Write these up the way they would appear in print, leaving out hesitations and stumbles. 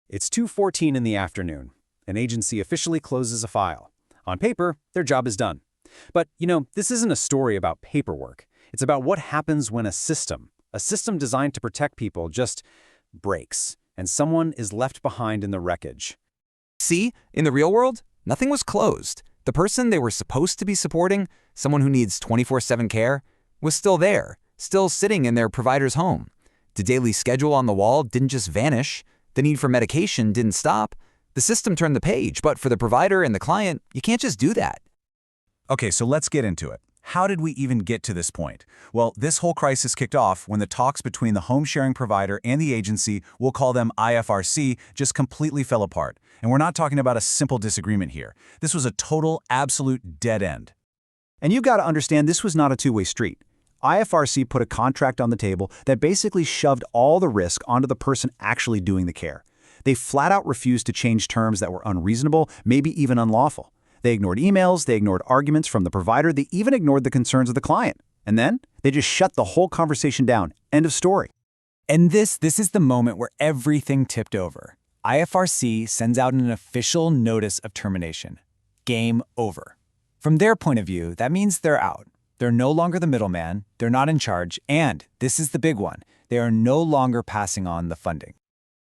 It's 2:14 in the afternoon. An agency officially closes a file. On paper, their job is done. But, this isn't a story about paperwork. It's about what happens when a system designed to protect people, just breaks, and someone is left behind in the wreckage. See, in the real world, nothing was closed. The person they were supposed to be supporting, someone who needs 24/7 care, was still there, still sitting in their provider's home. The daily schedule on the wall didn't just vanish. The need for medication didn't stop. The system turned the page, but for the provider and the client, you can't just do that. Okay, so let's get into it. How did we even get to this point? Well, this whole crisis kicked off when the talks between the home-sharing provider and the agency, we'll call them IFRC, just completely fell apart. And we're not talking about a simple disagreement here. This was a total, absolute dead end. And you've got to understand this was not a two-way street. IFRC put a contract on the table that basically shoved all the risk onto the person actually doing the care. They flat out refused to change terms that were unreasonable, maybe even unlawful. They ignored emails, they ignored arguments from the provider, they even ignored the concerns of the client. And then they just shut the whole conversation down. End of story. And this is the moment where everything tipped over. IFRC sends out an official notice of termination. Game over. From their point of view, that means they're out. They're no longer the middleman, they're not in charge, and, this is the big one, they are no longer passing on the funding.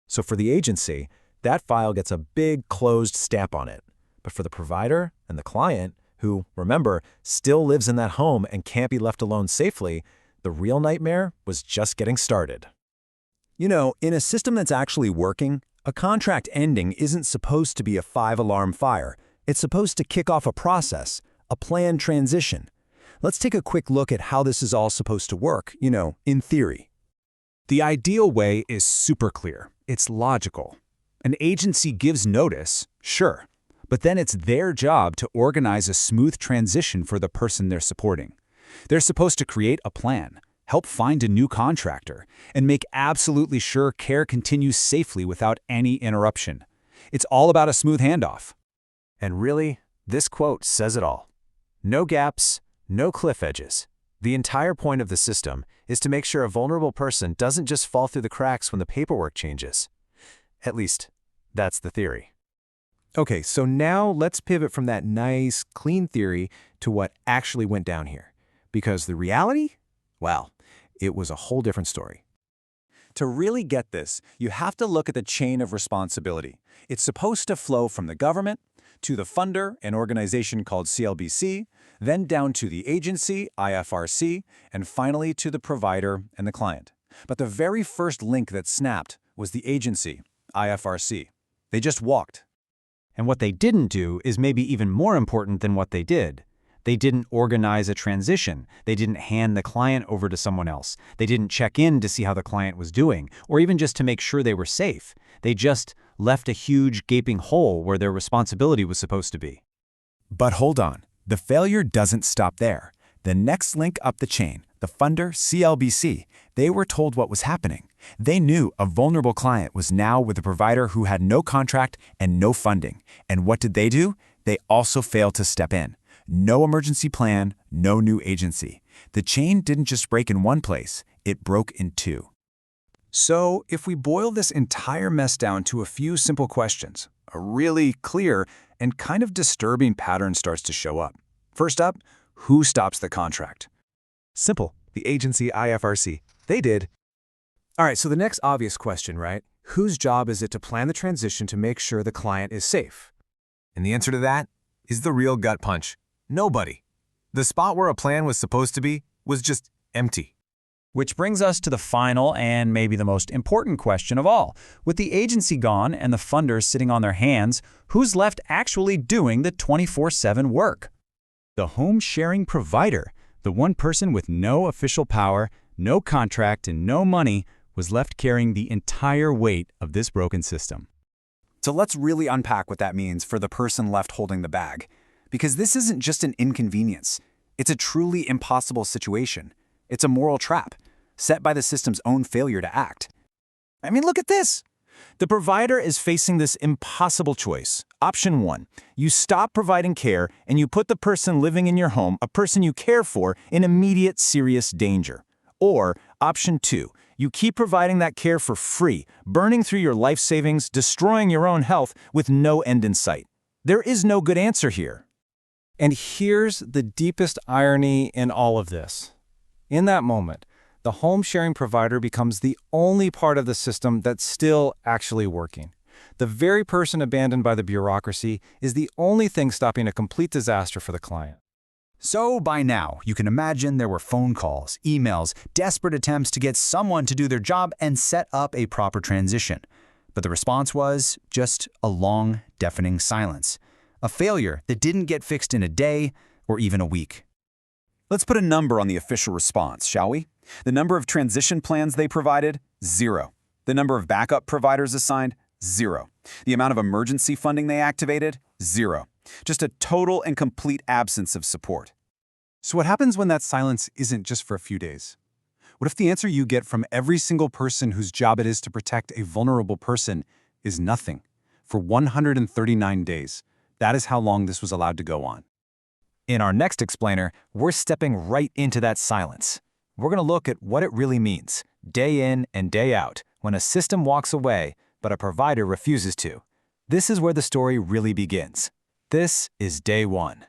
So for the agency, that file gets a big closed stamp on it. But for the provider and the client, who, remember, still lives in that home and can't be left alone safely, the real nightmare was just getting started. In a system that's actually working, a contract ending isn't supposed to be a 5-alarm fire. It's supposed to kick off a process, a planned transition. Let's take a quick look at how this is all supposed to work, in theory. The ideal way is super clear. It's logical. An agency gives notice, sure, but then it's their job to organize a smooth transition for the person they're supporting. They're supposed to create a plan, help find a new contractor, and make absolutely sure care continues safely without any interruption. It's all about a smooth handoff. And really, this quote says it all. No gaps, no cliff edges. The entire point of the system is to make sure a vulnerable person doesn't just fall through the cracks when the paperwork changes. At least, that's the theory. Okay, so now let's pivot from that nice, clean theory to what actually went down here. Because the reality? Well, it was a whole different story. To really get this, you have to look at the chain of responsibility. It's supposed to flow from the government, to the funder, an organization called CLBC, then down to the agency, IFRC, and finally to the provider and the client. But the very first link that snapped was the agency, IFRC. They just walked. And what they didn't do is maybe even more important than what they did. They didn't organize a transition. They didn't hand the client over to someone else. They didn't check in to see how the client was doing, or even just to make sure they were safe. They just left a huge gaping hole where their responsibility was supposed to be. But hold on, the failure doesn't stop there. The next link up the chain, the funder, CLBC, they were told what was happening. They knew a vulnerable client was now with a provider who had no contract and no funding. And what did they do? They also failed to step in. No emergency plan, no new agency. The chain didn't just break in one place, it broke in two. So, if we boil this entire mess down to a few simple questions, a really clear and kind of disturbing pattern starts to show up. First up, who stops the contract? Simple. The agency IFRC. They did. All right, so the next obvious question, right? Whose job is it to plan the transition to make sure the client is safe? And the answer to that is the real gut punch. Nobody. The spot where a plan was supposed to be was just empty. Which brings us to the final and maybe the most important question of all. With the agency gone and the funders sitting on their hands, who's left actually doing the 24/7 work? The home-sharing provider, the one person with no official power, no contract, and no money, was left carrying the entire weight of this broken system. So let's really unpack what that means for the person left holding the bag. Because this isn't just an inconvenience. It's a truly impossible situation. It's a moral trap, set by the system's own failure to act. I mean, look at this. The provider is facing this impossible choice. Option 1, you stop providing care and you put the person living in your home, a person you care for, in immediate serious danger. Or option 2, You keep providing that care for free, burning through your life savings, destroying your own health with no end in sight. There is no good answer here. And here's the deepest irony in all of this. In that moment, the home sharing provider becomes the only part of the system that's still actually working. The very person abandoned by the bureaucracy is the only thing stopping a complete disaster for the client. So by now, you can imagine there were phone calls, emails, desperate attempts to get someone to do their job and set up a proper transition. But the response was just a long, deafening silence. A failure that didn't get fixed in a day or even a week. Let's put a number on the official response, shall we? The number of transition plans they provided, 0. The number of backup providers assigned, 0. The amount of emergency funding they activated, 0. Just a total and complete absence of support. So what happens when that silence isn't just for a few days? What if the answer you get from every single person whose job it is to protect a vulnerable person is nothing for 139 days? That is how long this was allowed to go on. In our next explainer, we're stepping right into that silence. We're going to look at what it really means, day in and day out, when a system walks away, but a provider refuses to. This is where the story really begins. This is day 1.